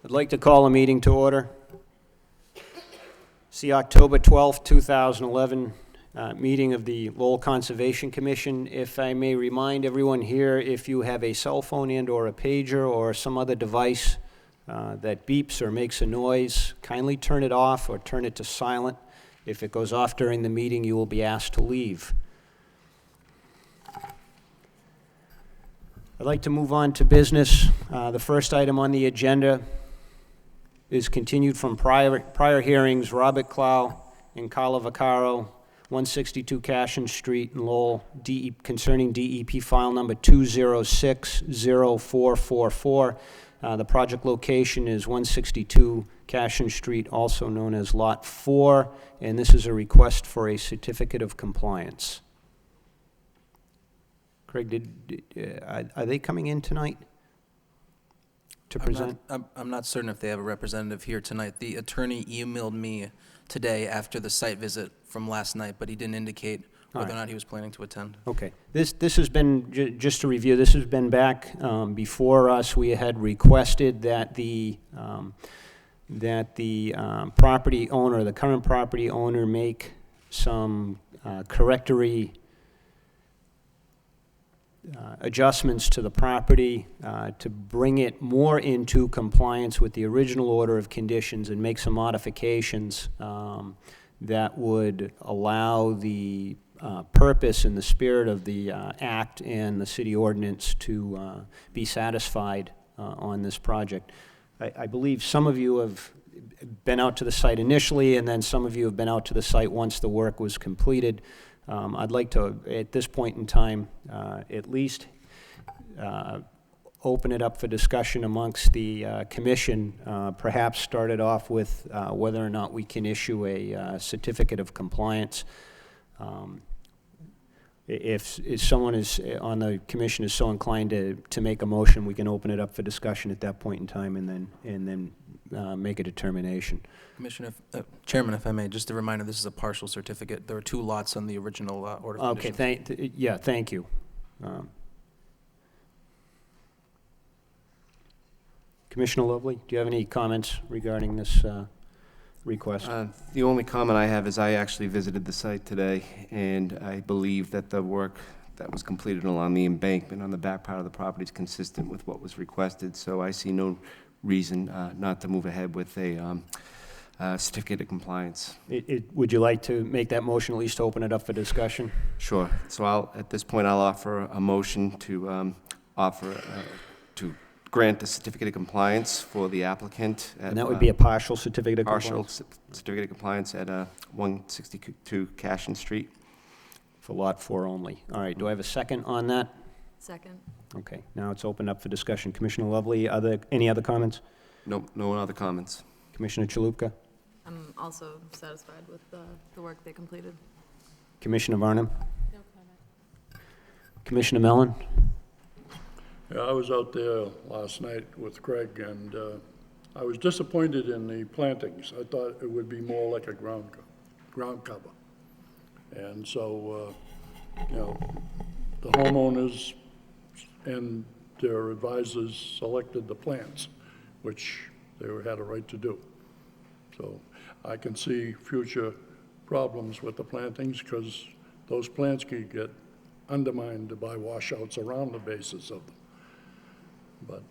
I'd like to call a meeting to order. It's the October 12th, 2011 meeting of the Lowell Conservation Commission. If I may remind everyone here, if you have a cell phone and or a pager or some other device that beeps or makes a noise, kindly turn it off or turn it to silent. If it goes off during the meeting, you will be asked to leave. I'd like to move on to business. The first item on the agenda is continued from prior hearings, Robert Clow and Carla Vaccaro, 162 Cashin Street in Lowell, concerning DEP file number 2060444. The project location is 162 Cashin Street, also known as Lot 4, and this is a request for a certificate of compliance. Craig, are they coming in tonight to present? I'm not certain if they have a representative here tonight. The attorney emailed me today after the site visit from last night, but he didn't indicate whether or not he was planning to attend. Okay. This has been, just to review, this has been back before us. We had requested that the property owner, the current property owner, make some correctory adjustments to the property to bring it more into compliance with the original order of conditions and make some modifications that would allow the purpose and the spirit of the act and the city ordinance to be satisfied on this project. I believe some of you have been out to the site initially, and then some of you have been out to the site once the work was completed. I'd like to, at this point in time, at least open it up for discussion amongst the commission, perhaps start it off with whether or not we can issue a certificate of compliance. If someone is on the commission is so inclined to make a motion, we can open it up for discussion at that point in time and then make a determination. Commissioner, Chairman, if I may, just a reminder, this is a partial certificate. There are 2 lots on the original order of conditions. Okay, thank you. Commissioner Lovely, do you have any comments regarding this request? The only comment I have is I actually visited the site today, and I believe that the work that was completed along the embankment on the back part of the property is consistent with what was requested, so I see no reason not to move ahead with a certificate of compliance. Would you like to make that motion, at least to open it up for discussion? Sure. So at this point, I'll offer a motion to to grant the certificate of compliance for the applicant. And that would be a partial certificate of compliance? Partial certificate of compliance at 162 Cashin Street. For Lot 4 only. All right, do I have a second on that? Second. Okay, now it's opened up for discussion. Commissioner Lovely, any other comments? No other comments. Commissioner Chalupka? I'm also satisfied with the work they completed. Commissioner Varnum? No comment. Commissioner Mellon? Yeah, I was out there last night with Craig, and I was disappointed in the plantings. I thought it would be more like a ground cover. And so, the homeowners and their advisors selected the plants, which they had a right to do. So I can see future problems with the plantings because those plants can get undermined by washouts around the bases of them. But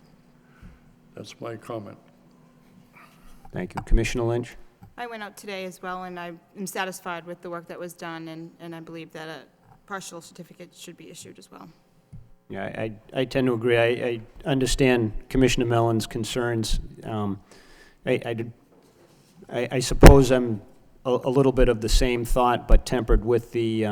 that's my comment. Thank you. Commissioner Lynch? I went out today as well, and I am satisfied with the work that was done, and I believe that a partial certificate should be issued as well. Yeah, I tend to agree. I understand Commissioner Mellon's concerns. I suppose I'm a little bit of the same thought, but tempered with the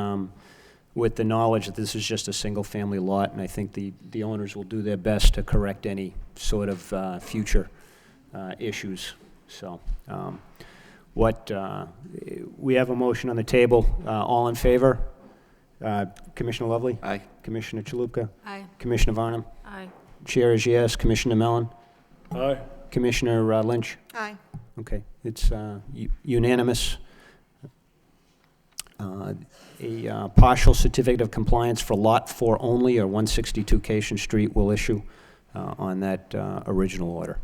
knowledge that this is just a single-family lot, and I think the owners will do their best to correct any sort of future issues. So, we have a motion on the table. All in favor? Commissioner Lovely? Aye. Commissioner Chalupka? Aye. Commissioner Varnum? Aye. Chair is yes. Commissioner Mellon? Aye. Commissioner Lynch? Aye. Okay, it's unanimous. A partial certificate of compliance for Lot 4 only, or 162 Cation Street, will issue on that original order.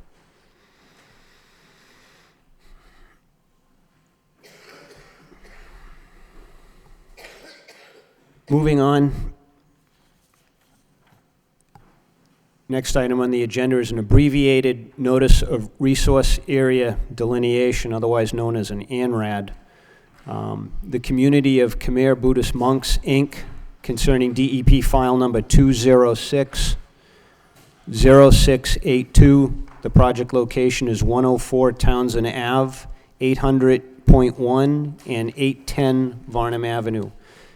Moving on. Next item on the agenda is an abbreviated Notice of Resource Area Delineation, otherwise known as an ANRAD. The Community of Khmer Buddhist Monks, Inc., concerning DEP file number 206-0682. The project location is 104 Townsend Ave, 800.1 and 810 Varnum Avenue.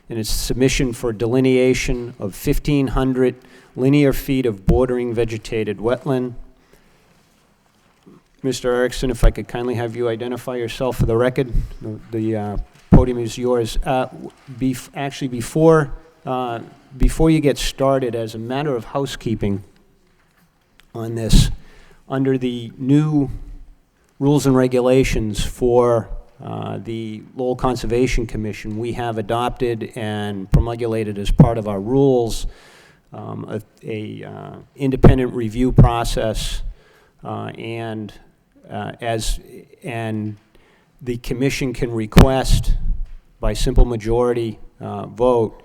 And it's submission for delineation of 1,500 linear feet of bordering vegetated wetland. Mr. Erickson, if I could kindly have you identify yourself for the record. The podium is yours. Actually, before you get started, as a matter of housekeeping on this, under the new rules and regulations for the Lowell Conservation Commission, we have adopted and promulgated as part of our rules a independent review process, and the commission can request by simple majority vote,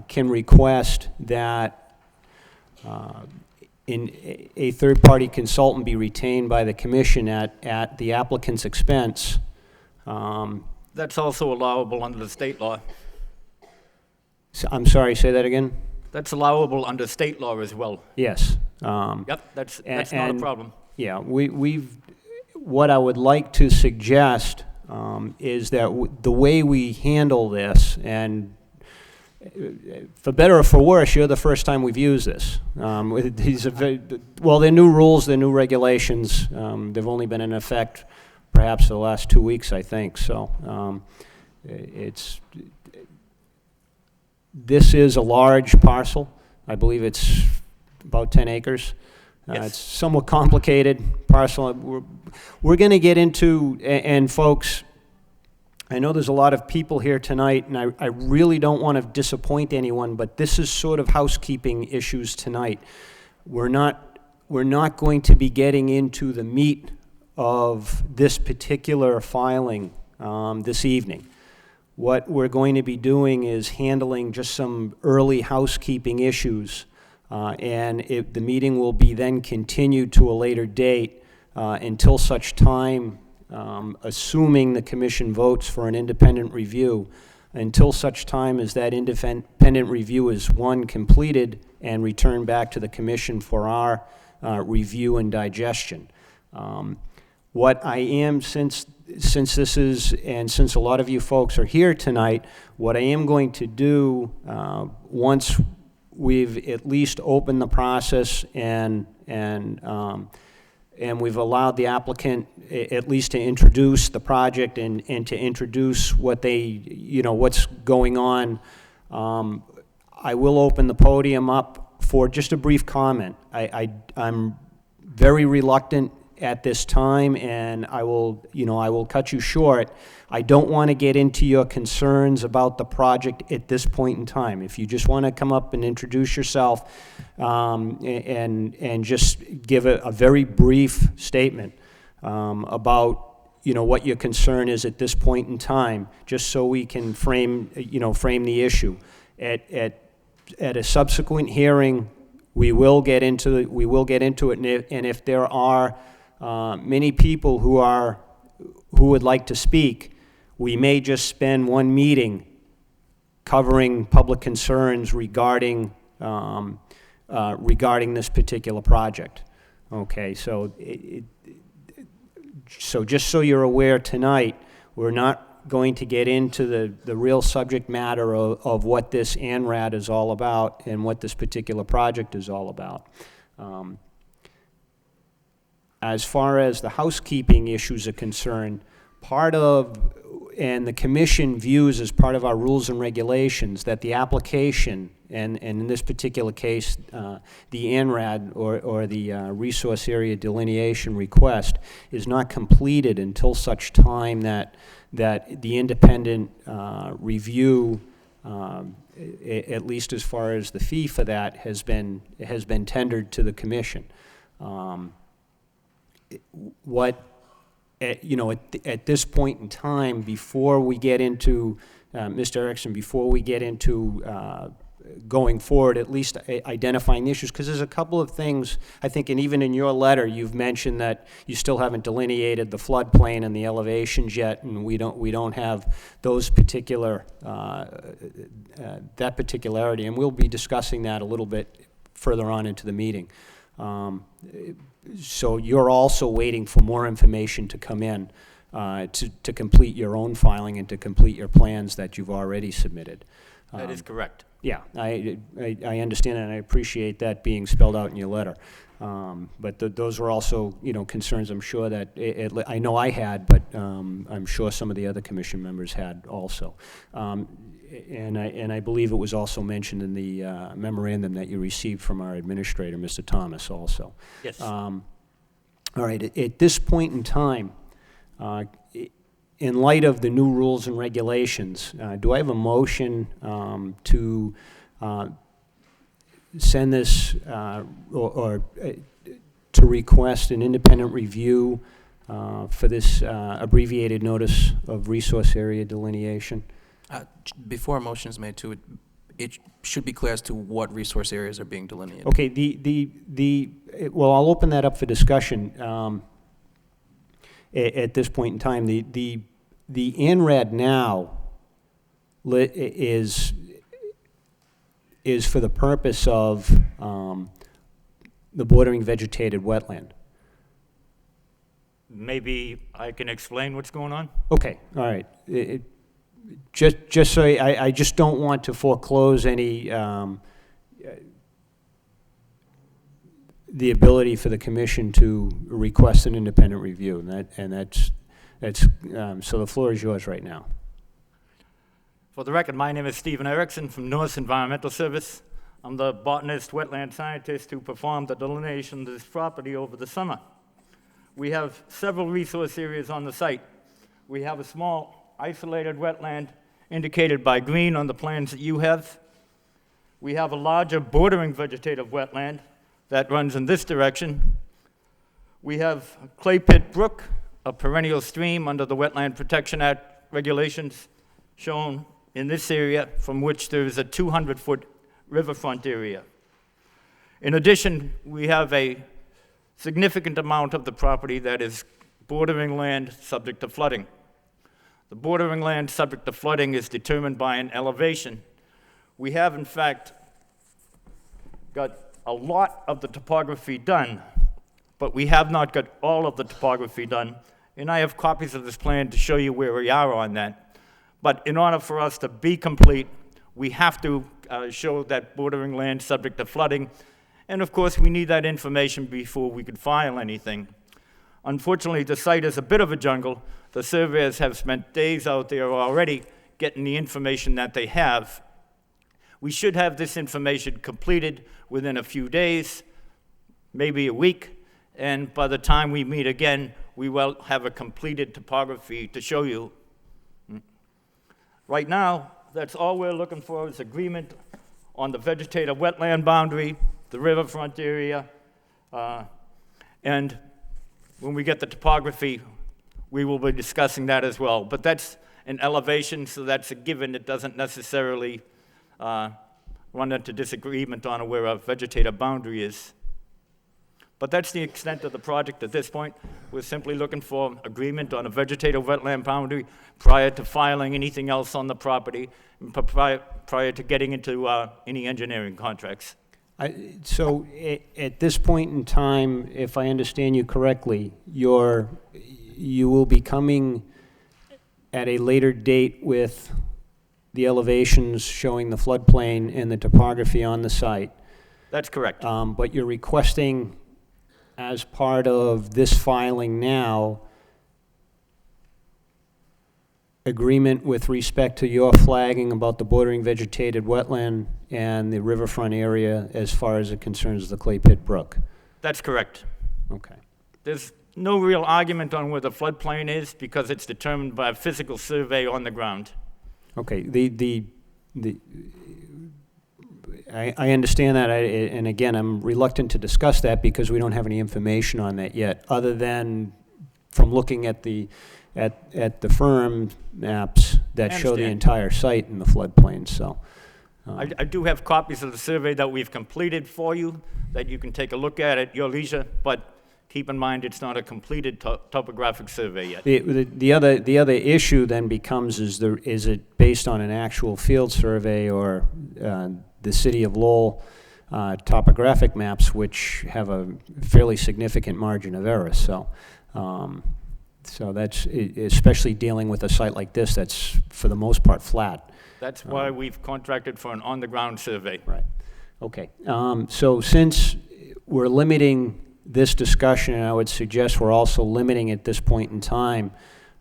can request that a third-party consultant be retained by the commission at the applicant's expense. That's also allowable under the state law. I'm sorry, say that again? That's allowable under state law as well. Yes. Yep, that's not a problem. Yeah, what I would like to suggest is that the way we handle this, and for better or for worse, you're the first time we've used this. These are they're new rules, they're new regulations. They've only been in effect perhaps the last 2 weeks, I think. So this is a large parcel. I believe it's about 10 acres. Yes. It's somewhat complicated parcel. We're going to get into, and folks, I know there's a lot of people here tonight, and I really don't want to disappoint anyone, but this is sort of housekeeping issues tonight. We're not going to be getting into the meat of this particular filing this evening. What we're going to be doing is handling just some early housekeeping issues, and the meeting will be then continued to a later date until such time, assuming the commission votes for an independent review, until such time as that independent review is, one, completed and returned back to the commission for our review and digestion. What I am, since this is, and since a lot of you folks are here tonight, what I am going to do, once we've at least opened the process and we've allowed the applicant at least to introduce the project and to introduce what what's going on, I will open the podium up for just a brief comment. I'm very reluctant at this time, and I will cut you short. I don't want to get into your concerns about the project at this point in time. If you just want to come up and introduce yourself and just give a very brief statement about what your concern is at this point in time, just so we can frame the issue. At a subsequent hearing, we will get into it, and if there are many people who would like to speak, we may just spend one meeting covering public concerns regarding this particular project. Okay, so just so you're aware tonight, we're not going to get into the real subject matter of what this ANRAD is all about and what this particular project is all about. As far as the housekeeping issues are concerned, part of, and the commission views as part of our rules and regulations that the application, and in this particular case, the ANRAD or the resource area delineation request is not completed until such time that the independent review, at least as far as the fee for that, has been tendered to the commission. At this point in time, before we get into, Mr. Erickson, before we get into going forward, at least identifying the issues, because there's a couple of things, I think, and even in your letter, you've mentioned that you still haven't delineated the floodplain and the elevations yet, and we don't have those particular, that particularity, and we'll be discussing that a little bit further on into the meeting. So you're also waiting for more information to come in to complete your own filing and to complete your plans that you've already submitted. That is correct. Yeah, I understand and I appreciate that being spelled out in your letter. But those were also, concerns I'm sure that, I know I had, but I'm sure some of the other commission members had also. And I believe it was also mentioned in the memorandum that you received from our administrator, Mr. Thomas, also. Yes. All right, at this point in time, in light of the new rules and regulations, do I have a motion to send this or to request an independent review for this abbreviated notice of resource area delineation? Before a motion is made to it, it should be clear as to what resource areas are being delineated. Okay, well, I'll open that up for discussion at this point in time. The ANRAD now is for the purpose of the bordering vegetated wetland. Maybe I can explain what's going on? Okay, all right. Just so I just don't want to foreclose any the ability for the commission to request an independent review, and that's so the floor is yours right now. For the record, my name is Stephen Erickson from Norris Environmental Service. I'm the botanist, wetland scientist who performed the delineation of this property over the summer. We have several resource areas on the site. We have a small isolated wetland indicated by green on the plans that you have. We have a larger bordering vegetative wetland that runs in this direction. We have Clay Pit Brook, a perennial stream under the Wetland Protection Act regulations shown in this area, from which there is a 200-foot riverfront area. In addition, we have a significant amount of the property that is bordering land subject to flooding. The bordering land subject to flooding is determined by an elevation. We have, in fact, got a lot of the topography done, but we have not got all of the topography done, and I have copies of this plan to show you where we are on that. But in order for us to be complete, we have to show that bordering land subject to flooding, and of course we need that information before we could file anything. Unfortunately, the site is a bit of a jungle. The surveyors have spent days out there already getting the information that they have. We should have this information completed within a few days, maybe a week, and by the time we meet again, we will have a completed topography to show you. Right now, that's all we're looking for is agreement on the vegetative wetland boundary, the riverfront area, and when we get the topography, we will be discussing that as well. But that's an elevation, so that's a given. It doesn't necessarily run into disagreement on where a vegetative boundary is. But that's the extent of the project at this point. We're simply looking for agreement on a vegetative wetland boundary prior to filing anything else on the property, and prior to getting into any engineering contracts. So at this point in time, if I understand you correctly, you will be coming at a later date with the elevations showing the floodplain and the topography on the site. That's correct. But you're requesting, as part of this filing now, agreement with respect to your flagging about the bordering vegetated wetland and the riverfront area as far as it concerns the Clay Pit Brook? That's correct. Okay. There's no real argument on where the floodplain is because it's determined by a physical survey on the ground. Okay, I understand that, and again, I'm reluctant to discuss that because we don't have any information on that yet, other than from looking at the firm maps that show the understand. entire site in the floodplain, so. I do have copies of the survey that we've completed for you that you can take a look at your leisure, but keep in mind it's not a completed topographic survey yet. The other issue then becomes, is it based on an actual field survey or the city of Lowell topographic maps, which have a fairly significant margin of error, so. So that's, especially dealing with a site like this, that's for the most part flat. That's why we've contracted for an on-the-ground survey. Right. Okay. So since we're limiting this discussion, and I would suggest we're also limiting at this point in time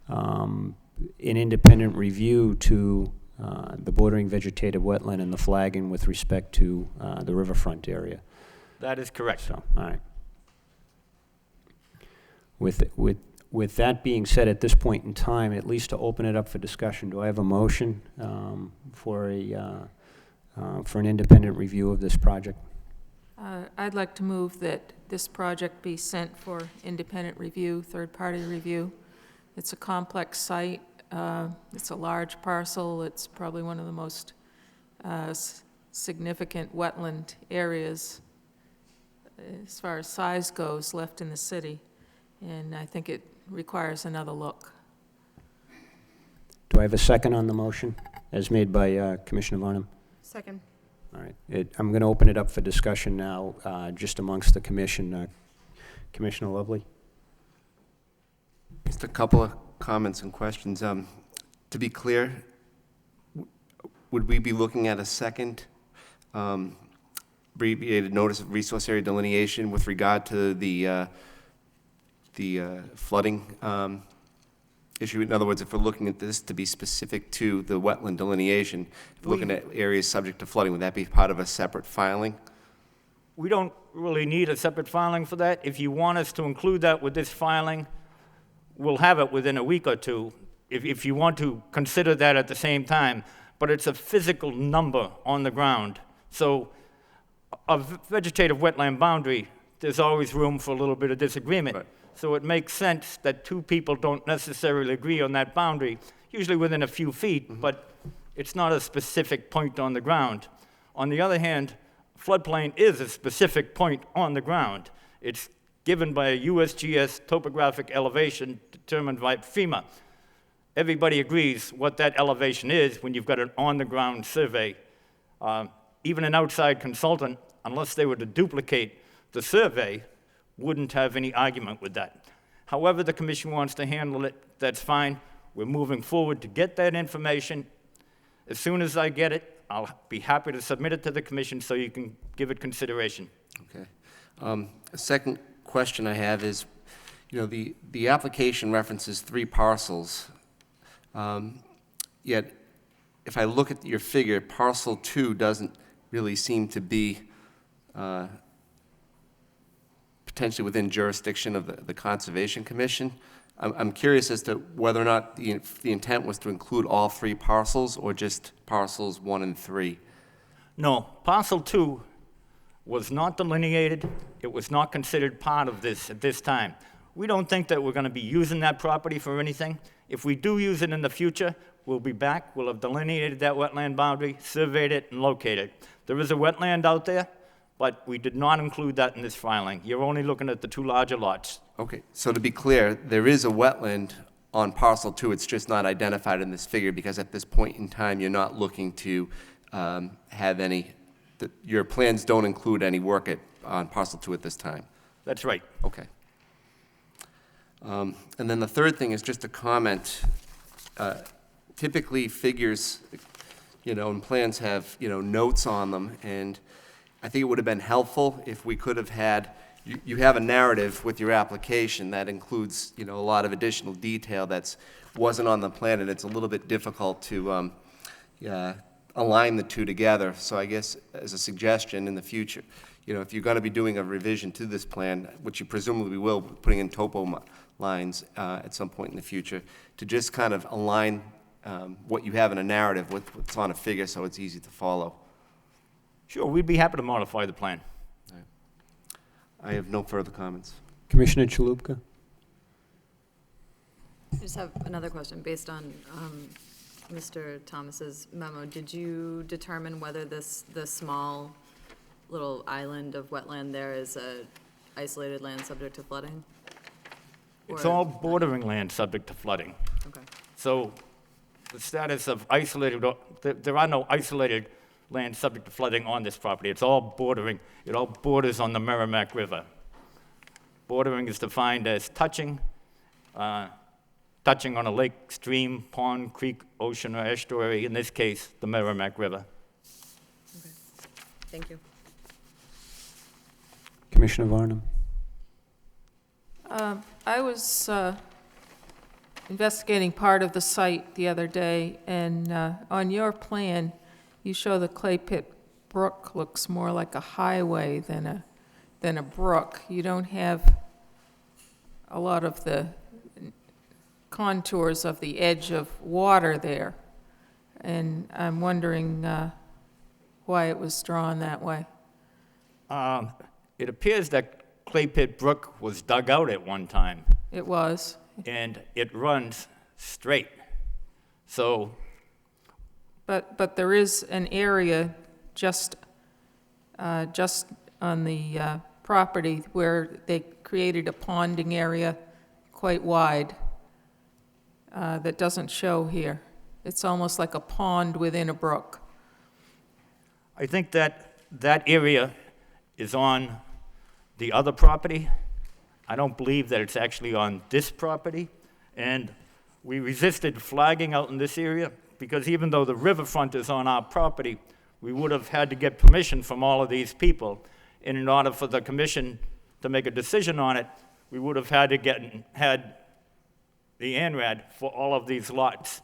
an independent review to the bordering vegetative wetland and the flagging with respect to the riverfront area. That is correct. So, all right. With that being said, at this point in time, at least to open it up for discussion, do I have a motion for an independent review of this project? I'd like to move that this project be sent for independent review, third-party review. It's a complex site. It's a large parcel. It's probably one of the most significant wetland areas as far as size goes left in the city, and I think it requires another look. Do I have a second on the motion, as made by Commissioner Varnum? Second. All right. I'm going to open it up for discussion now, just amongst the commission. Commissioner Lovely? Just a couple of comments and questions. To be clear, would we be looking at a second abbreviated notice of resource area delineation with regard to the flooding issue? In other words, if we're looking at this to be specific to the wetland delineation, if we're looking at areas subject to flooding, would that be part of a separate filing? We don't really need a separate filing for that. If you want us to include that with this filing, we'll have it within a week or two, if you want to consider that at the same time. But it's a physical number on the ground. So a vegetative wetland boundary, there's always room for a little bit of disagreement. Right. So it makes sense that two people don't necessarily agree on that boundary, usually within a few feet, but it's not a specific point on the ground. On the other hand, floodplain is a specific point on the ground. It's given by a USGS topographic elevation determined by FEMA. Everybody agrees what that elevation is when you've got an on-the-ground survey. Even an outside consultant, unless they were to duplicate the survey, wouldn't have any argument with that. However the commission wants to handle it, that's fine. We're moving forward to get that information. As soon as I get it, I'll be happy to submit it to the commission so you can give it consideration. Okay. A second question I have is, the application references 3 parcels, yet if I look at your figure, parcel 2 doesn't really seem to be potentially within jurisdiction of the Conservation Commission. I'm curious as to whether or not the intent was to include all 3 parcels or just parcels 1 and 3. No, parcel 2 was not delineated. It was not considered part of this at this time. We don't think that we're going to be using that property for anything. If we do use it in the future, we'll be back. We'll have delineated that wetland boundary, surveyed it, and located it. There is a wetland out there, but we did not include that in this filing. You're only looking at the 2 larger lots. Okay, so to be clear, there is a wetland on parcel 2. It's just not identified in this figure because at this point in time, you're not looking to have any, your plans don't include any work on parcel 2 at this time. That's right. Okay. And then the third thing is just a comment. Typically, figures, and plans have, notes on them, and I think it would have been helpful if we could have had, you have a narrative with your application that includes, a lot of additional detail wasn't on the plan, and it's a little bit difficult to align the two together. So I guess as a suggestion in the future, if you're going to be doing a revision to this plan, which you presumably will, putting in topo lines at some point in the future, to just kind of align what you have in a narrative with what's on a figure so it's easy to follow. Sure, we'd be happy to modify the plan. I have no further comments. Commissioner Chalupka? I just have another question based on Mr. Thomas's memo. Did you determine whether the small little island of wetland there is a isolated land subject to flooding? It's Or- all bordering land subject to flooding. Okay. So the status of isolated, there are no isolated land subject to flooding on this property. It's all bordering, it all borders on the Merrimack River. Bordering is defined as touching on a lake, stream, pond, creek, ocean, or estuary, in this case, the Merrimack River. Okay. Thank you. Commissioner Varnum? I was investigating part of the site the other day, and on your plan, you show the Clay Pit Brook looks more like a highway than a brook. You don't have a lot of the contours of the edge of water there, and I'm wondering why it was drawn that way. It appears that Clay Pit Brook was dug out at one time, It was. and it runs straight. So But there is an area just on the property where they created a ponding area quite wide that doesn't show here. It's almost like a pond within a brook. I think that area is on the other property. I don't believe that it's actually on this property. And we resisted flagging out in this area because even though the riverfront is on our property, we would have had to get permission from all of these people. And in order for the commission to make a decision on it, we would have had to had the ANRAD for all of these lots.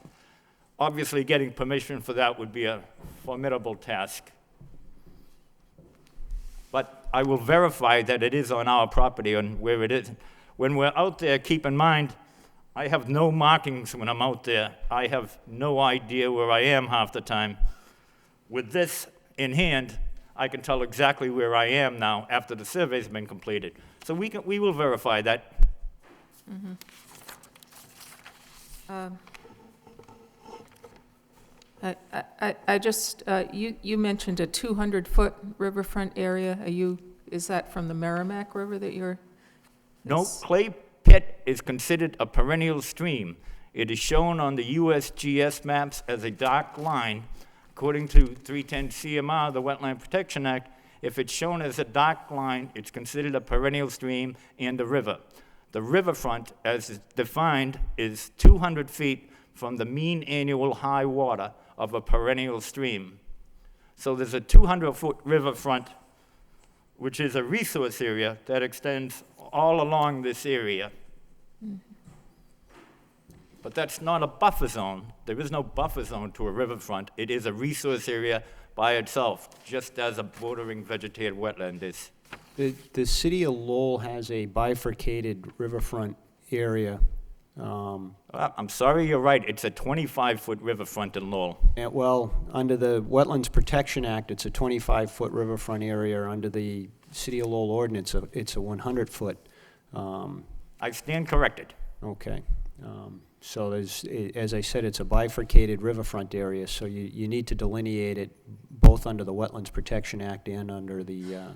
Obviously, getting permission for that would be a formidable task. But I will verify that it is on our property and where it is. When we're out there, keep in mind, I have no markings when I'm out there. I have no idea where I am half the time. With this in hand, I can tell exactly where I am now after the survey's been completed. So we will verify that. Mm-hmm. I just, you mentioned a 200-foot riverfront area. Is that from the Merrimack River that you're? No, it's- Clay Pit is considered a perennial stream. It is shown on the USGS maps as a dark line. According to 310 CMR, the Wetland Protection Act, if it's shown as a dark line, it's considered a perennial stream and a river. The riverfront, as is defined, is 200 feet from the mean annual high water of a perennial stream. So there's a 200-foot riverfront, which is a resource area that extends all along this area. But that's not a buffer zone. There is no buffer zone to a riverfront. It is a resource area by itself, just as a bordering vegetated wetland is. The city of Lowell has a bifurcated riverfront area. I'm sorry, you're right. It's a 25-foot riverfront in Lowell. Well, under the Wetlands Protection Act, it's a 25-foot riverfront area. Under the city of Lowell ordinance, it's a 100-foot. I stand corrected. Okay. So there's, as I said, it's a bifurcated riverfront area, so you need to delineate it both under the Wetlands Protection Act and under the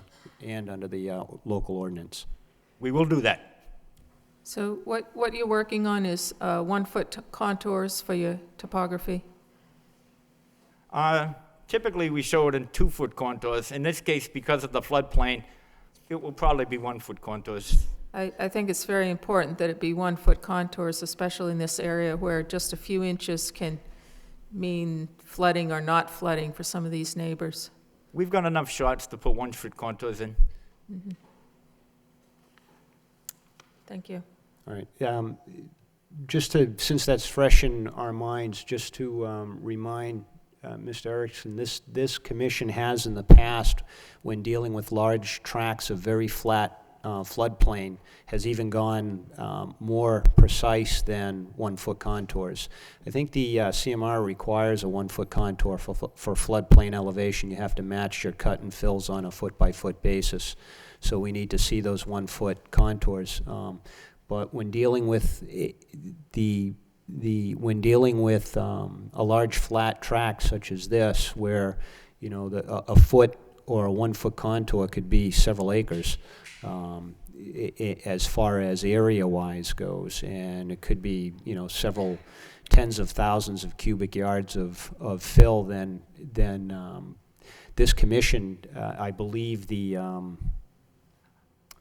local ordinance. We will do that. So what you're working on is 1-foot contours for your topography? Typically, we show it in 2-foot contours. In this case, because of the floodplain, it will probably be 1-foot contours. I think it's very important that it be 1-foot contours, especially in this area where just a few inches can mean flooding or not flooding for some of these neighbors. We've got enough shots to put 1-foot contours in. Thank you. All right. Just to, since that's fresh in our minds, just to remind Mr. Erickson, this commission has in the past, when dealing with large tracts of very flat floodplain, has even gone more precise than 1-foot contours. I think the CMR requires a 1-foot contour for floodplain elevation. You have to match your cut and fills on a foot-by-foot basis. So we need to see those 1-foot contours. But when dealing with when dealing with a large flat tract such as this, where a foot or a 1-foot contour could be several acres, as far as area-wise goes, and it could be several tens of thousands of cubic yards of fill. Then this commission, I believe the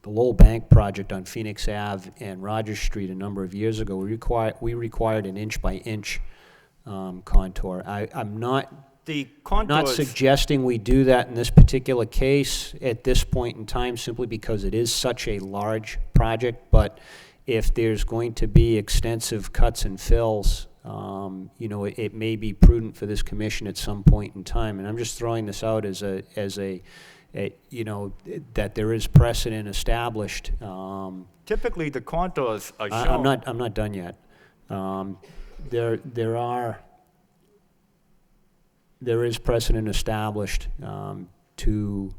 Lowell Bank project on Phoenix Ave and Rogers Street a number of years ago, we required an inch-by-inch contour. I'm not suggesting we do that in this particular case at this point in time, simply because it is such a large project. But if there's going to be extensive cuts and fills, it may be prudent for this commission at some point in time. And I'm just throwing this out as that there is precedent established. Typically, the contours are shown. I'm not done yet. There is precedent established to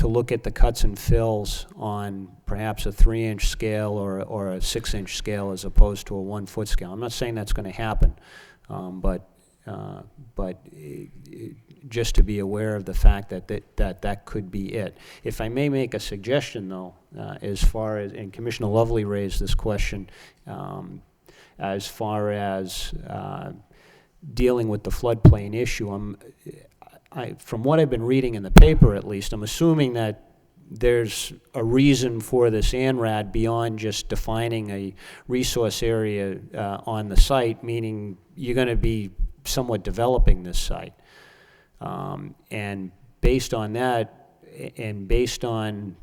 look at the cuts and fills on perhaps a 3-inch scale or a 6-inch scale as opposed to a 1-foot scale. I'm not saying that's going to happen, but just to be aware of the fact that could be it. If I may make a suggestion, though, as far as, and Commissioner Lovely raised this question, as far as dealing with the floodplain issue, from what I've been reading in the paper at least, I'm assuming that there's a reason for this ANRAD beyond just defining a resource area on the site, meaning you're going to be somewhat developing this site. And based on that, and based on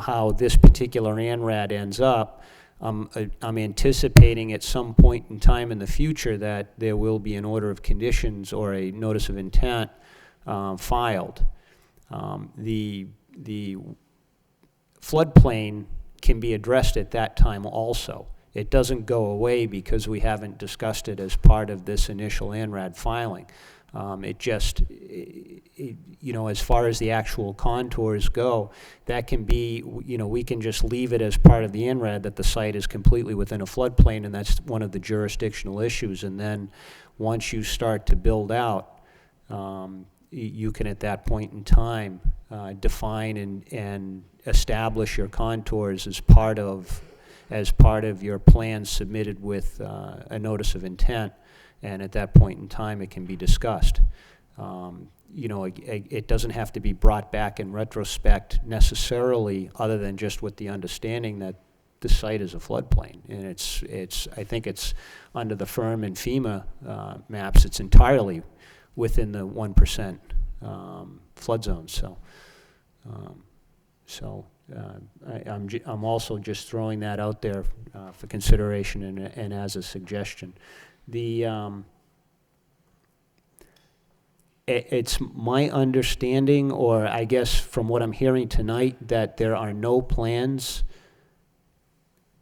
how this particular ANRAD ends up, I'm anticipating at some point in time in the future that there will be an order of conditions or a notice of intent filed. The floodplain can be addressed at that time also. It doesn't go away because we haven't discussed it as part of this initial ANRAD filing. As far as the actual contours go, that can be, we can just leave it as part of the ANRAD that the site is completely within a floodplain, and that's one of the jurisdictional issues. And then once you start to build out, you can at that point in time define and establish your contours as part of your plans submitted with a notice of intent. And at that point in time, it can be discussed. It doesn't have to be brought back in retrospect necessarily, other than just with the understanding that the site is a floodplain. And I think it's under the FIRM and FEMA maps, it's entirely within the 1% flood zone. I'm also just throwing that out there for consideration and as a suggestion. It's my understanding, or I guess from what I'm hearing tonight, that there are no plans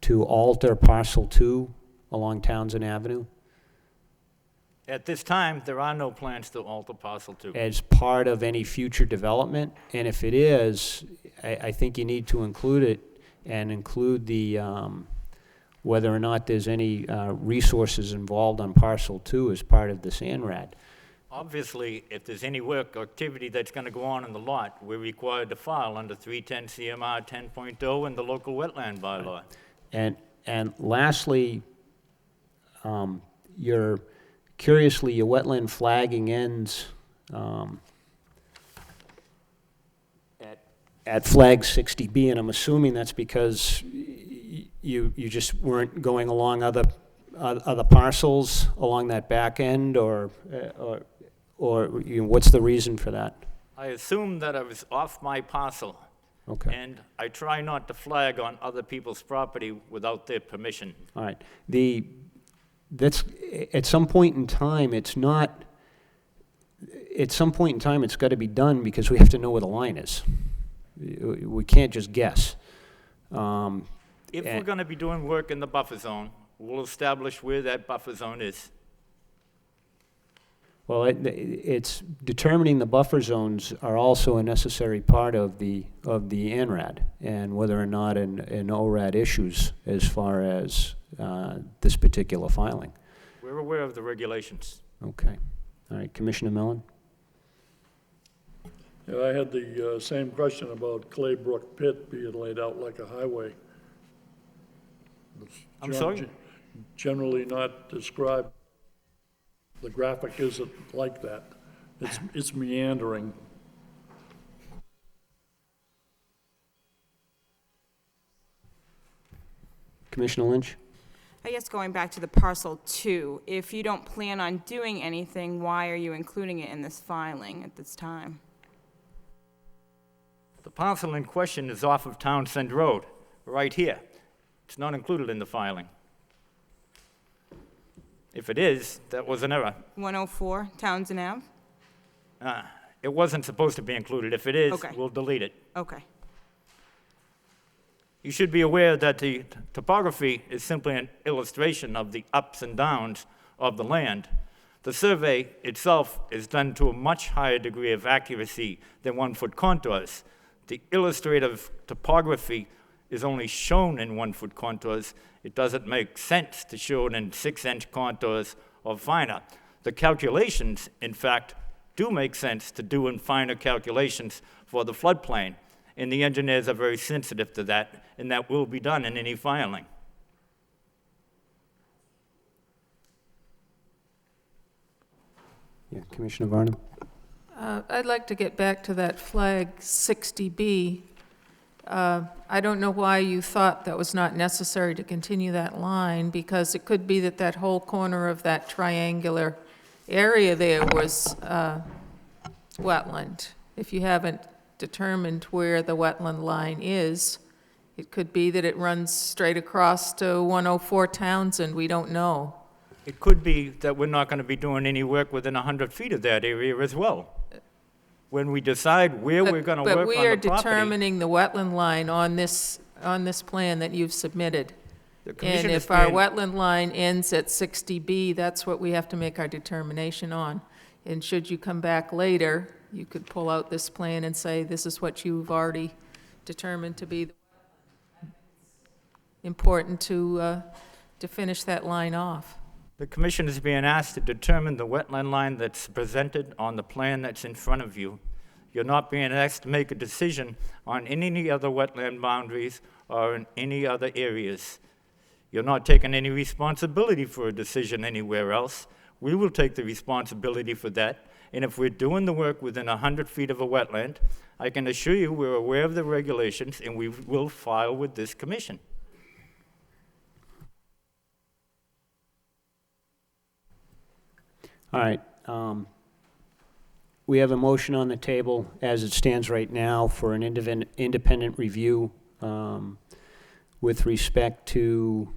to alter parcel 2 along Townsend Avenue At this time, there are no plans to alter parcel 2. as part of any future development. And if it is, I think you need to include it and include the whether or not there's any resources involved on parcel 2 as part of this ANRAD. Obviously, if there's any work or activity that's going to go on in the lot, we're required to file under 310 CMR 10.0 and the local wetland bylaw. And lastly, your wetland flagging ends at flag 60B, and I'm assuming that's because you just weren't going along other parcels along that back end, or Or what's the reason for that? I assumed that I was off my parcel, Okay, and I try not to flag on other people's property without their permission. all right. That's, at some point in time, it's not, at some point in time, it's got to be done because we have to know where the line is. We can't just guess. If we're And- going to be doing work in the buffer zone, we'll establish where that buffer zone is. Well, it's determining the buffer zones are also a necessary part of the ANRAD, and whether or not an ORAD issues as far as this particular filing. We're aware of the regulations. Okay. All right, Commissioner Mellon? Yeah, I had the same question about Claybrook Pit being laid out like a highway. It's I'm sorry? Generally not described. The graphic isn't like that. It's meandering. Commissioner Lynch? I guess going back to the parcel 2, if you don't plan on doing anything, why are you including it in this filing at this time? The parcel in question is off of Townsend Road, right here. It's not included in the filing. If it is, that was an error. 104 Townsend Ave? It wasn't supposed to be included. If it is, Okay. we'll delete it. Okay. You should be aware that the topography is simply an illustration of the ups and downs of the land. The survey itself is done to a much higher degree of accuracy than 1-foot contours. The illustrative topography is only shown in 1-foot contours. It doesn't make sense to show it in 6-inch contours or finer. The calculations, in fact, do make sense to do in finer calculations for the floodplain, and the engineers are very sensitive to that, and that will be done in any filing. Yeah, Commissioner Varnum? I'd like to get back to that flag 60B. I don't know why you thought that was not necessary to continue that line, because it could be that that whole corner of that triangular area there was wetland. If you haven't determined where the wetland line is, it could be that it runs straight across to 104 Townsend, we don't know. It could be that we're not going to be doing any work within 100 feet of that area as well. When we decide where we're going to work on But we the are property, determining the wetland line on this plan that you've submitted. the And commission is if our being- wetland line ends at 60B, that's what we have to make our determination on. And should you come back later, you could pull out this plan and say, this is what you've already determined to be important to finish that line off. The commission is being asked to determine the wetland line that's presented on the plan that's in front of you. You're not being asked to make a decision on any other wetland boundaries or in any other areas. You're not taking any responsibility for a decision anywhere else. We will take the responsibility for that, and if we're doing the work within 100 feet of a wetland, I can assure you we're aware of the regulations, and we will file with this commission. All right. We have a motion on the table as it stands right now for an independent review with respect to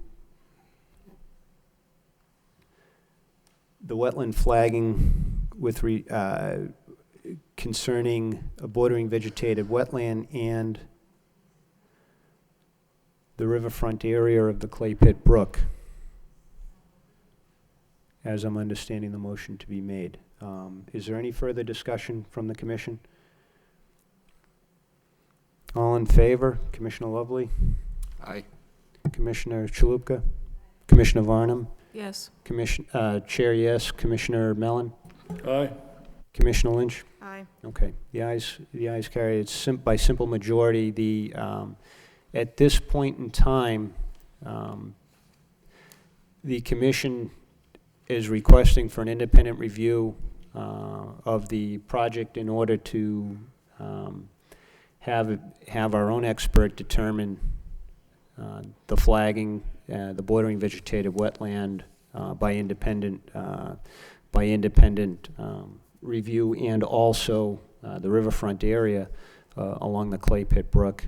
the wetland flagging concerning a bordering vegetated wetland and the riverfront area of the Clay Pit Brook, as I'm understanding the motion to be made. Is there any further discussion from the commission? All in favor? Commissioner Lovely? Aye. Commissioner Chalupka? Commissioner Varnum? Yes. Chair, yes. Commissioner Mellon? Aye. Commissioner Lynch? Aye. Okay. The ayes carry. It's by simple majority. At this point in time, the commission is requesting for an independent review of the project in order to have our own expert determine the flagging, the bordering vegetative wetland by independent review and also the riverfront area along the Clay Pit Brook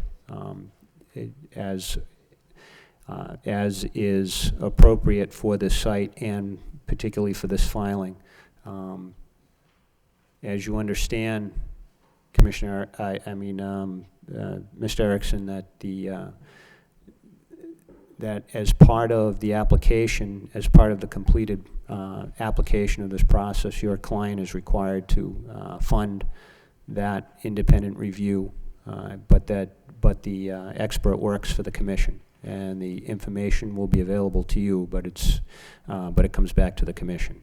as is appropriate for this site and particularly for this filing. As you understand, Commissioner, Mr. Erickson, that as part of the application, as part of the completed application of this process, your client is required to fund that independent review, but the expert works for the commission, and the information will be available to you, but it comes back to the commission.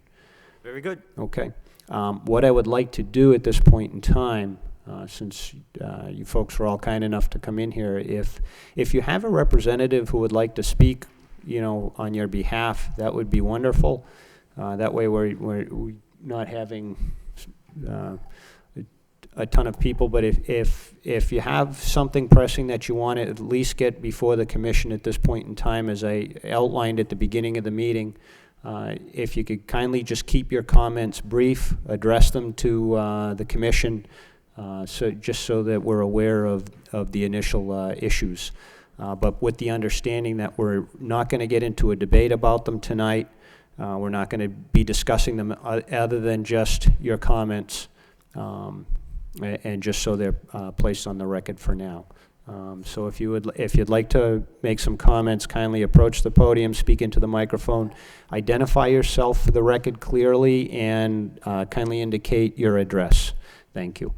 Very good. Okay. What I would like to do at this point in time, since you folks were all kind enough to come in here, if you have a representative who would like to speak, on your behalf, that would be wonderful. That way we're not having a ton of people, but if you have something pressing that you want to at least get before the commission at this point in time, as I outlined at the beginning of the meeting, if you could kindly just keep your comments brief, address them to the commission, so that we're aware of the initial issues. But with the understanding that we're not going to get into a debate about them tonight, we're not going to be discussing them other than just your comments, and just so they're placed on the record for now. So if you'd like to make some comments, kindly approach the podium, speak into the microphone, identify yourself for the record clearly, and kindly indicate your address. Thank you.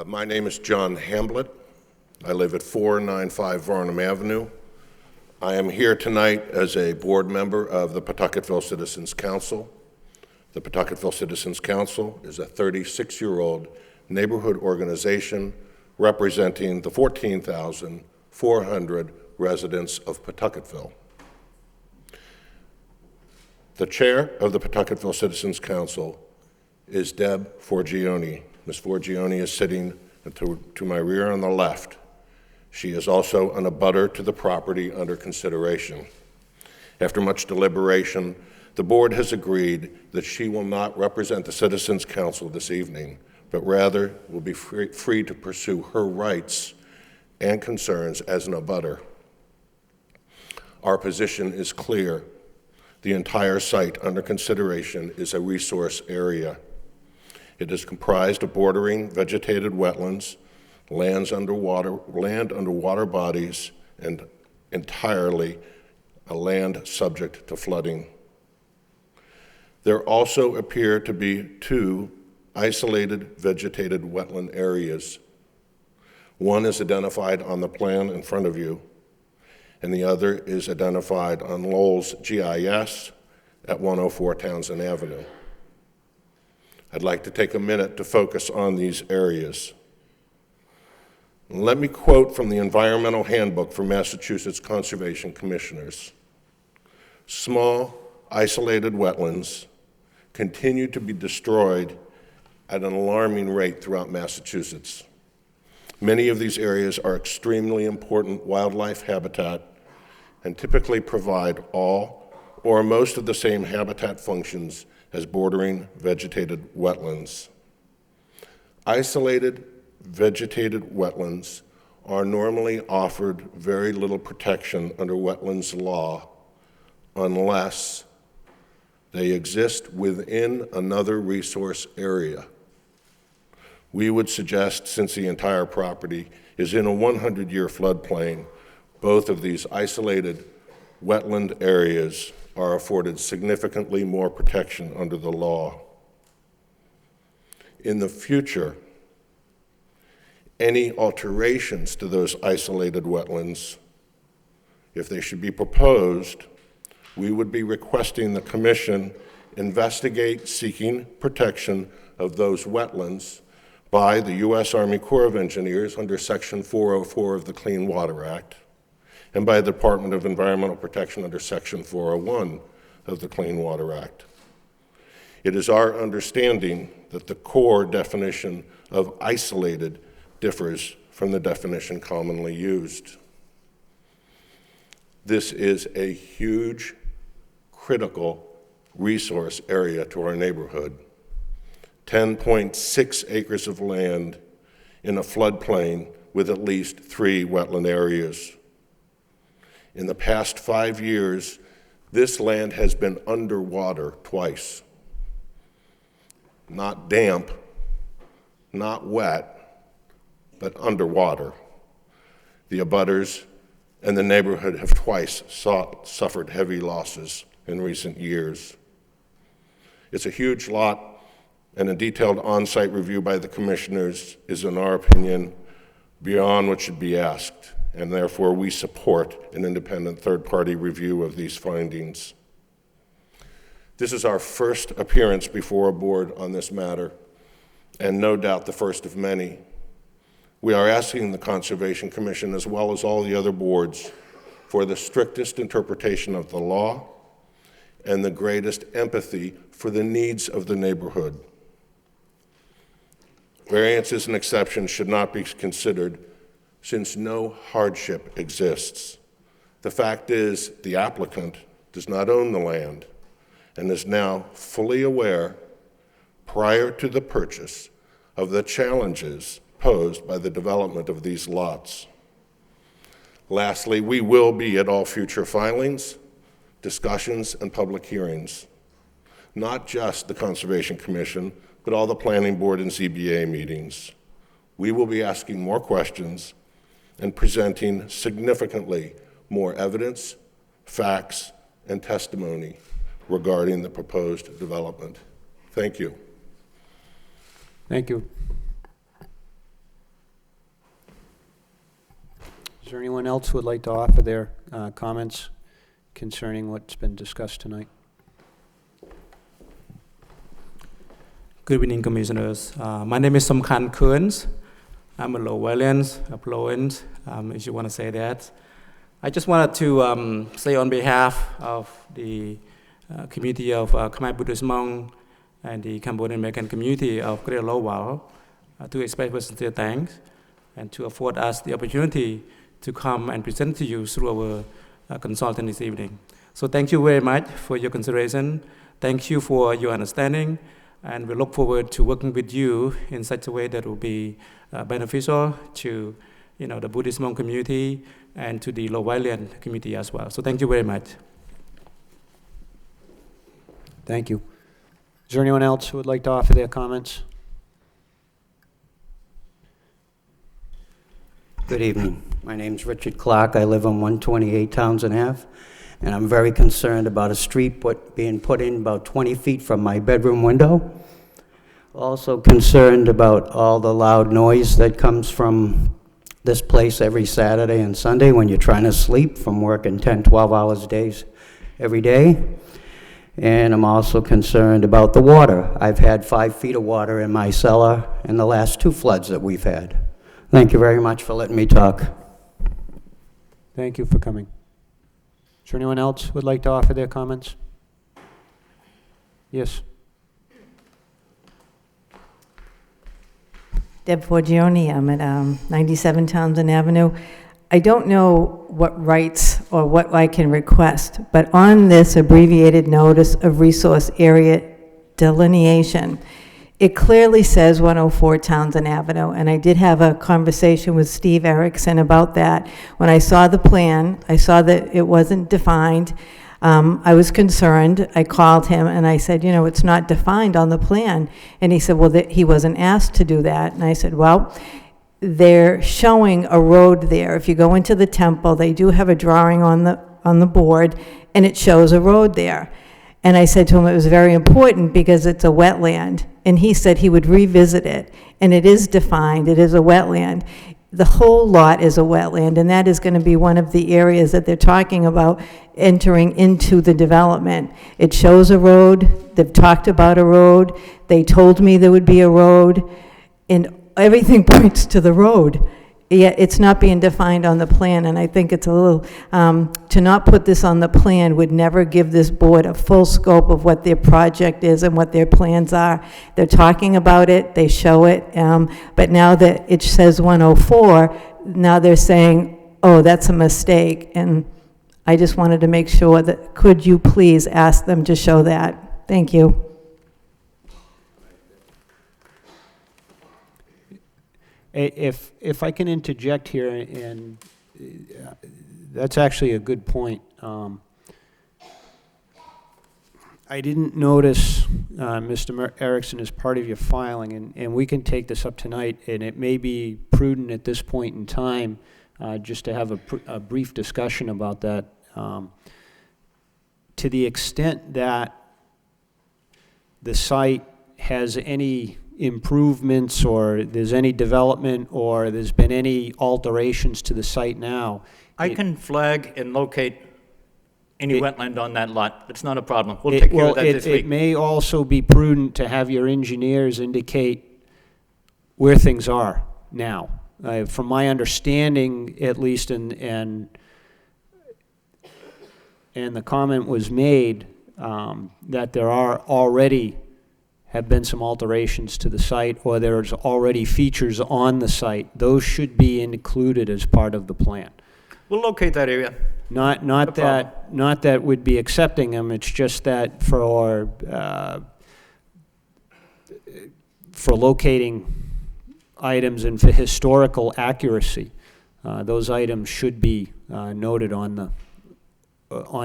My name is John Hamblett. I live at 495 Varnum Avenue. I am here tonight as a board member of the Pawtucketville Citizens Council. The Pawtucketville Citizens Council is a 36-year-old neighborhood organization representing the 14,400 residents of Pawtucketville. The chair of the Pawtucketville Citizens Council is Deb Forgione. Ms. Forgione is sitting to my rear on the left. She is also an abutter to the property under consideration. After much deliberation, the board has agreed that she will not represent the Citizens Council this evening, but rather will be free to pursue her rights and concerns as an abutter. Our position is clear. The entire site under consideration is a resource area. It is comprised of bordering vegetated wetlands, land underwater bodies, and entirely a land subject to flooding. There also appear to be two isolated vegetated wetland areas. One is identified on the plan in front of you, and the other is identified on Lowell's GIS at 104 Townsend Avenue. I'd like to take a minute to focus on these areas. Let me quote from the Environmental Handbook for Massachusetts Conservation Commissioners. Small, isolated wetlands continue to be destroyed at an alarming rate throughout Massachusetts. Many of these areas are extremely important wildlife habitat and typically provide all or most of the same habitat functions as bordering vegetated wetlands. Isolated vegetated wetlands are normally offered very little protection under wetlands law unless they exist within another resource area. We would suggest, since the entire property is in a 100-year floodplain, both of these isolated wetland areas are afforded significantly more protection under the law. In the future, any alterations to those isolated wetlands, if they should be proposed, we would be requesting the Commission investigate seeking protection of those wetlands by the U.S. Army Corps of Engineers under Section 404 of the Clean Water Act, and by the Department of Environmental Protection under Section 401 of the Clean Water Act. It is our understanding that the Corps definition of isolated differs from the definition commonly used. This is a huge, critical resource area to our neighborhood. 10.6 acres of land in a floodplain with at least 3 wetland areas. In the past 5 years, this land has been underwater twice. Not damp, not wet, but underwater. The abutters and the neighborhood have twice suffered heavy losses in recent years. It's a huge lot, and a detailed on-site review by the commissioners is, in our opinion, beyond what should be asked, and therefore we support an independent third-party review of these findings. This is our first appearance before a board on this matter, and no doubt the first of many. We are asking the Conservation Commission, as well as all the other boards, for the strictest interpretation of the law and the greatest empathy for the needs of the neighborhood. Variances and exceptions should not be considered since no hardship exists. The fact is, the applicant does not own the land and is now fully aware, prior to the purchase, of the challenges posed by the development of these lots. Lastly, we will be at all future filings, discussions, and public hearings. Not just the Conservation Commission, but all the Planning Board and ZBA meetings. We will be asking more questions and presenting significantly more evidence, facts, and testimony regarding the proposed development. Thank you. Thank you. Is there anyone else who would like to offer their comments concerning what's been discussed tonight? Good evening, Commissioners. My name is Samkhan Kearns. I'm a Lowellian, affluent, if you want to say that. I just wanted to say on behalf of the community of Khmer Buddhist Hmong and the Cambodian American community of Greater Lowell to express sincere thanks and to afford us the opportunity to come and present to you through our consultant this evening. So thank you very much for your consideration. Thank you for your understanding, and we look forward to working with you in such a way that will be beneficial to the Buddhist Hmong community and to the Lowellian community as well. So thank you very much. Thank you. Is there anyone else who would like to offer their comments? Good evening. My name's Richard Clark. I live on 128 Townsend Ave, and I'm very concerned about a street being put in about 20 feet from my bedroom window. Also concerned about all the loud noise that comes from this place every Saturday and Sunday when you're trying to sleep from working 10, 12 hours days every day. And I'm also concerned about the water. I've had 5 feet of water in my cellar in the last 2 floods that we've had. Thank you very much for letting me talk. Thank you for coming. Is there anyone else who would like to offer their comments? Yes. Deb Forgione, I'm at 97 Townsend Avenue. I don't know what rights or what I can request, but on this abbreviated notice of resource area delineation, it clearly says 104 Townsend Avenue, and I did have a conversation with Steve Erickson about that. When I saw the plan, I saw that it wasn't defined. I was concerned. I called him and I said, it's not defined on the plan. And he said, well, he wasn't asked to do that. And I said, well, they're showing a road there. If you go into the temple, they do have a drawing on the board, and it shows a road there. And I said to him it was very important because it's a wetland. And he said he would revisit it. And it is defined. It is a wetland. The whole lot is a wetland, and that is going to be one of the areas that they're talking about entering into the development. It shows a road. They've talked about a road. They told me there would be a road, and everything points to the road. Yet it's not being defined on the plan, and I think it's a little, to not put this on the plan would never give this board a full scope of what their project is and what their plans are. They're talking about it, they show it, but now that it says 104, now they're saying, oh, that's a mistake, and I just wanted to make sure that, could you please ask them to show that? Thank you. If I can interject here, and that's actually a good point. I didn't notice Mr. Erickson as part of your filing, and we can take this up tonight, and it may be prudent at this point in time just to have a brief discussion about that. To the extent that the site has any improvements, or there's any development, or there's been any alterations to the site now. I can flag and locate any wetland on that lot. It's not a problem. We'll take care of that this week. It may also be prudent to have your engineers indicate where things are now. From my understanding, at least, and the comment was made that there are already have been some alterations to the site, or there's already features on the site. Those should be included as part of the plan. We'll locate that area. Not that we'd be accepting them. It's just that for locating items and for historical accuracy, those items should be noted on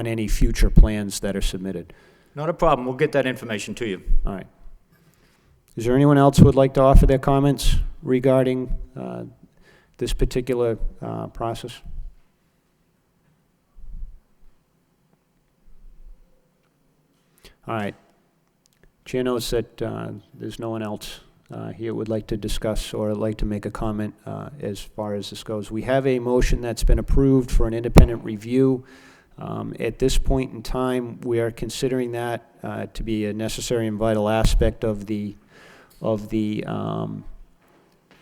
any future plans that are submitted. Not a problem. We'll get that information to you. All right. Is there anyone else who would like to offer their comments regarding this particular process? All right. Chair knows that there's no one else here would like to discuss or like to make a comment as far as this goes. We have a motion that's been approved for an independent review. At this point in time, we are considering that to be a necessary and vital aspect of the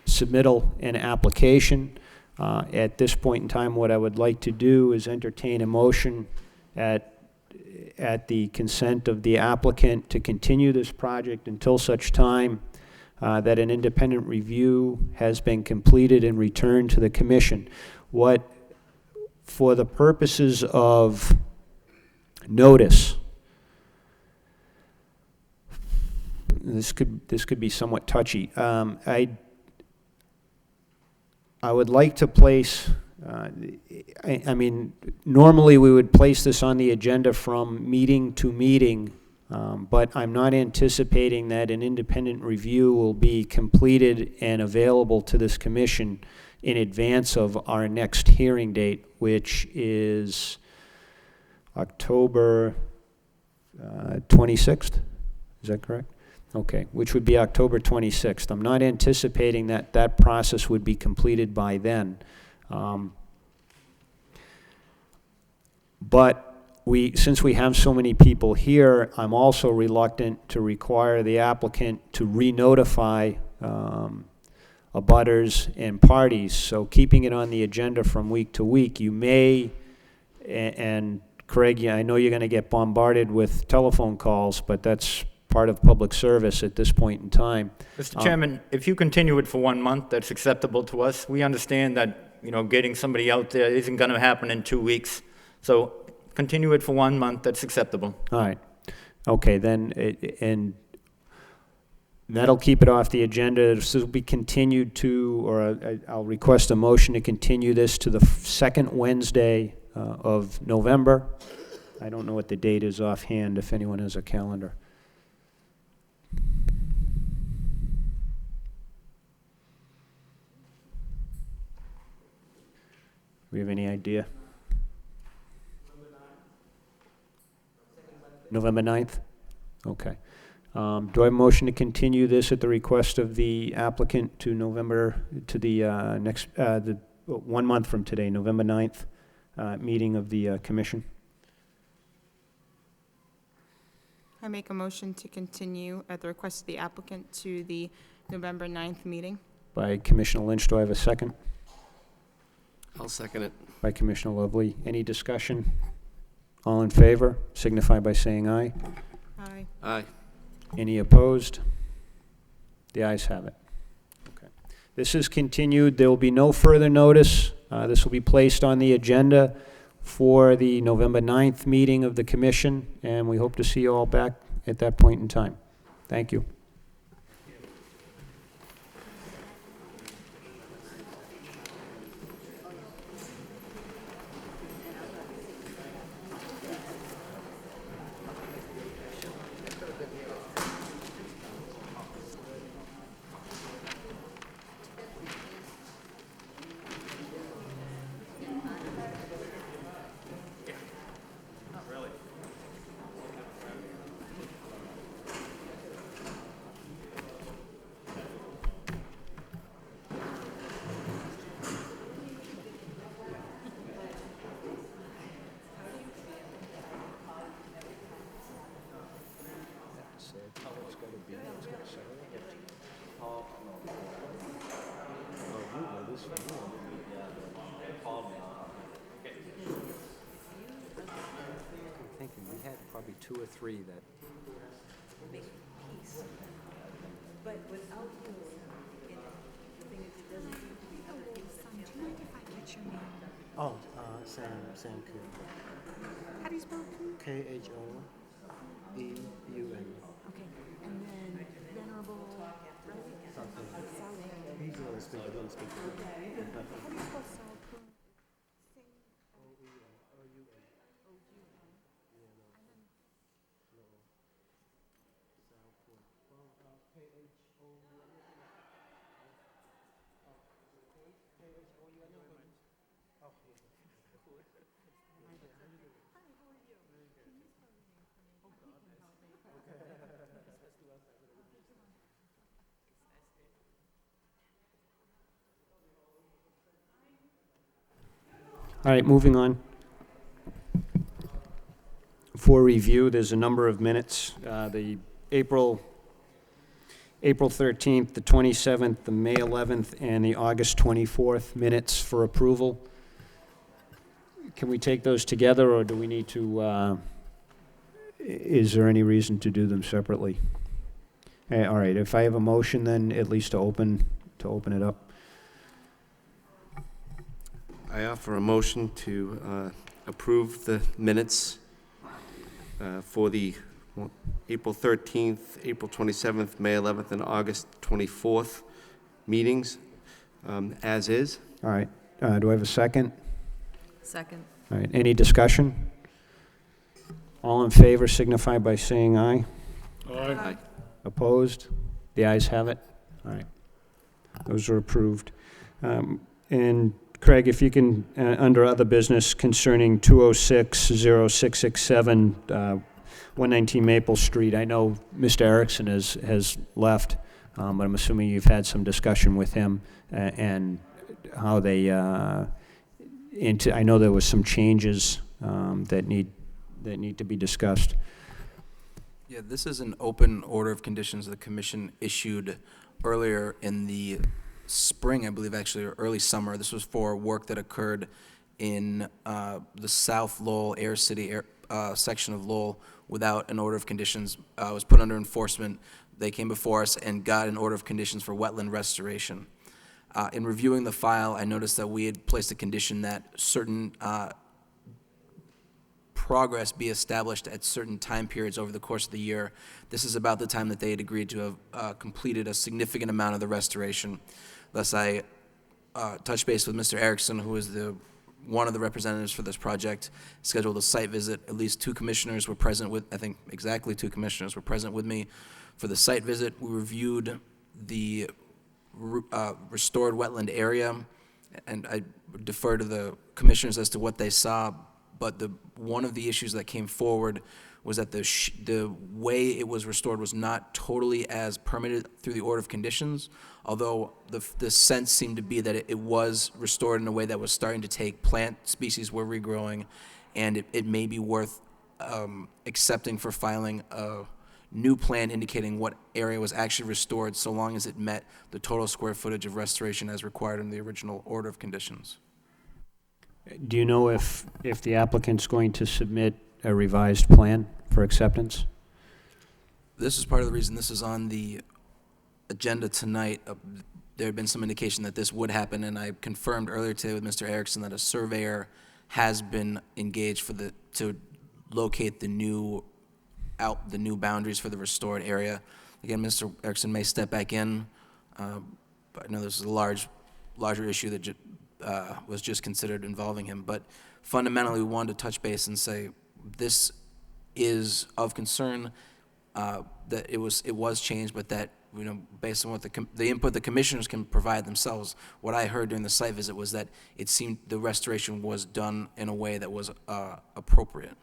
submittal and application. At this point in time, what I would like to do is entertain a motion at the consent of the applicant to continue this project until such time that an independent review has been completed and returned to the commission. For the purposes of notice, this could be somewhat touchy. I would like to place, I mean, normally we would place this on the agenda from meeting to meeting, but I'm not anticipating that an independent review will be completed and available to this commission in advance of our next hearing date, which is October 26th. Is that correct? Okay, which would be October 26th. I'm not anticipating that that process would be completed by then. But since we have so many people here, I'm also reluctant to require the applicant to re-notify abutters and parties. So keeping it on the agenda from week to week, you may, and Craig, I know you're going to get bombarded with telephone calls, but that's part of public service at this point in time. Mr. Chairman, if you continue it for 1 month, that's acceptable to us. We understand that, getting somebody out there isn't going to happen in 2 weeks. So continue it for 1 month, that's acceptable. All right. Okay, then, and that'll keep it off the agenda. This will be continued to, or I'll request a motion to continue this to the second Wednesday of November. I don't know what the date is offhand, if anyone has a calendar. Do we have any idea? November 9th? Okay. Do I have a motion to continue this at the request of the applicant to the next, 1 month from today, November 9th, meeting of the commission? I make a motion to continue at the request of the applicant to the November 9th meeting. By Commissioner Lynch, do I have a second? I'll second it. By Commissioner Lovely. Any discussion? All in favor, signify by saying aye. Aye. Aye. Any opposed? The ayes have it. Okay. This is continued. There will be no further notice. This will be placed on the agenda for the November 9th meeting of the commission, and we hope to see you all back at that point in time. Thank you. I'm thinking we had probably 2 or 3 that. Make peace. But without you, the thing is, it doesn't need to be other things that Do you mind if I catch your name? Oh, Sam Kuhn. How do you spell Kuhn? Khoeun. Okay, and then Venerable Saleh. He's the speaker, he doesn't speak. How do you spell Sal Kuhn? All right, moving on. For review, there's a number of minutes. The April 13th, the 27th, the May 11th, and the August 24th minutes for approval. Can we take those together, or do we need to, is there any reason to do them separately? All right, if I have a motion, then at least to open it up. I offer a motion to approve the minutes for the April 13th, April 27th, May 11th, and August 24th meetings as is. All right, do I have a second? Second. All right, any discussion? All in favor signify by saying aye. Aye. Opposed? The ayes have it. All right, those are approved. And Craig, if you can, under other business concerning 206-0667, 119 Maple Street, I know Mr. Erickson has left, but I'm assuming you've had some discussion with him and how they, I know there was some changes that need to be discussed. Yeah, this is an open order of conditions the commission issued earlier in the spring, I believe, actually, or early summer. This was for work that occurred in the South Lowell, Air City section of Lowell without an order of conditions. Was put under enforcement. They came before us and got an order of conditions for wetland restoration. In reviewing the file, I noticed that we had placed a condition that certain progress be established at certain time periods over the course of the year. This is about the time that they had agreed to have completed a significant amount of the restoration. Thus, I touched base with Mr. Erickson, who is one of the representatives for this project, scheduled a site visit. At least 2 commissioners were present with, I think exactly 2 commissioners were present with me for the site visit. We reviewed the restored wetland area, and I defer to the commissioners as to what they saw, but one of the issues that came forward was that the way it was restored was not totally as permitted through the order of conditions, although the sense seemed to be that it was restored in a way that was starting to take plant species were regrowing, and it may be worth accepting for filing a new plan indicating what area was actually restored so long as it met the total square footage of restoration as required in the original order of conditions. Do you know if the applicant's going to submit a revised plan for acceptance? This is part of the reason this is on the agenda tonight. There had been some indication that this would happen, and I confirmed earlier today with Mr. Erickson that a surveyor has been engaged to locate the new boundaries for the restored area. Again, Mr. Erickson may step back in, but I know this is a larger issue that was just considered involving him. But fundamentally, we wanted to touch base and say this is of concern, that it was changed, but that, you know, based on what the input the commissioners can provide themselves, what I heard during the site visit was that it seemed the restoration was done in a way that was appropriate.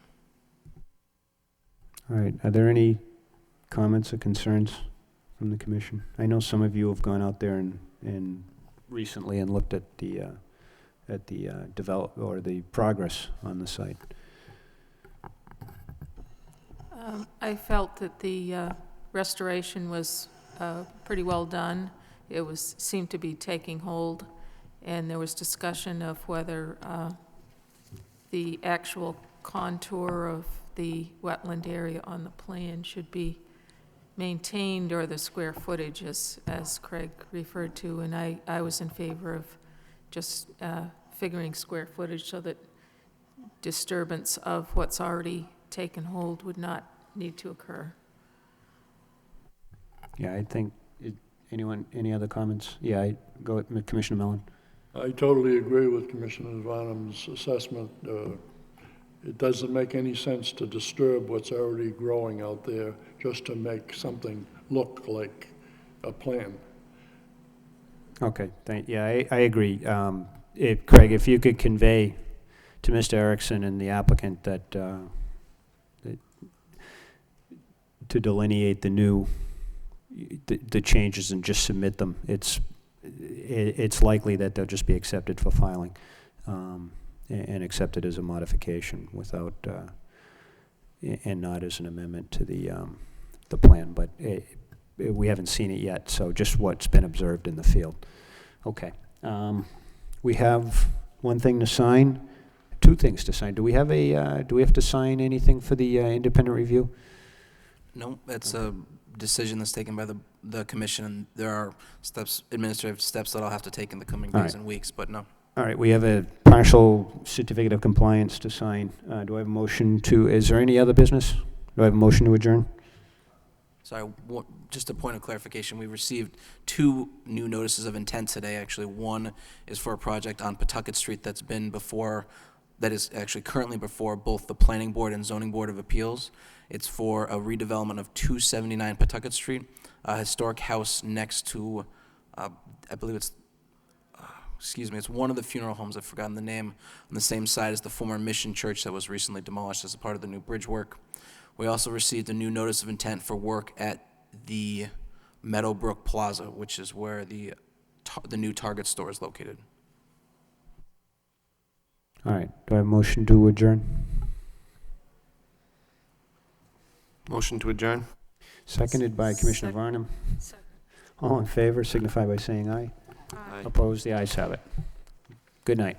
All right, are there any comments or concerns from the commission? I know some of you have gone out there and recently and looked at the the progress on the site. I felt that the restoration was pretty well done. It seemed to be taking hold, and there was discussion of whether the actual contour of the wetland area on the plan should be maintained, or the square footage, as Craig referred to, and I was in favor of just figuring square footage so that disturbance of what's already taken hold would not need to occur. Yeah, I think, any other comments? Yeah, I go with Commissioner Mellon. I totally agree with Commissioner Varnum's assessment. It doesn't make any sense to disturb what's already growing out there just to make something look like a plan. Okay, yeah, I agree. Craig, if you could convey to Mr. Erickson and the applicant that to delineate the changes and just submit them, it's likely that they'll just be accepted for filing, and accepted as a modification without, and not as an amendment to the plan, but we haven't seen it yet, so just what's been observed in the field. Okay. We have one thing to sign, two things to sign. Do we have to sign anything for the independent review? No, that's a decision that's taken by the commission, and there are administrative steps that I'll have to take in the coming days and weeks, but no. All right, we have a partial certificate of compliance to sign. Do I have a motion is there any other business? Do I have a motion to adjourn? Sorry, just a point of clarification. We received 2 new notices of intent today, actually. One is for a project on Pawtucket Street that is actually currently before both the Planning Board and Zoning Board of Appeals. It's for a redevelopment of 279 Pawtucket Street, a historic house next to, I believe it's one of the funeral homes, I've forgotten the name, on the same side as the former Mission Church that was recently demolished as a part of the new bridge work. We also received a new notice of intent for work at the Meadowbrook Plaza, which is where the new Target store is located. All right, do I have a motion to adjourn? Motion to adjourn? Seconded by Commissioner Varnum. All in favor signify by saying aye. Aye. Opposed, the ayes have it. Good night.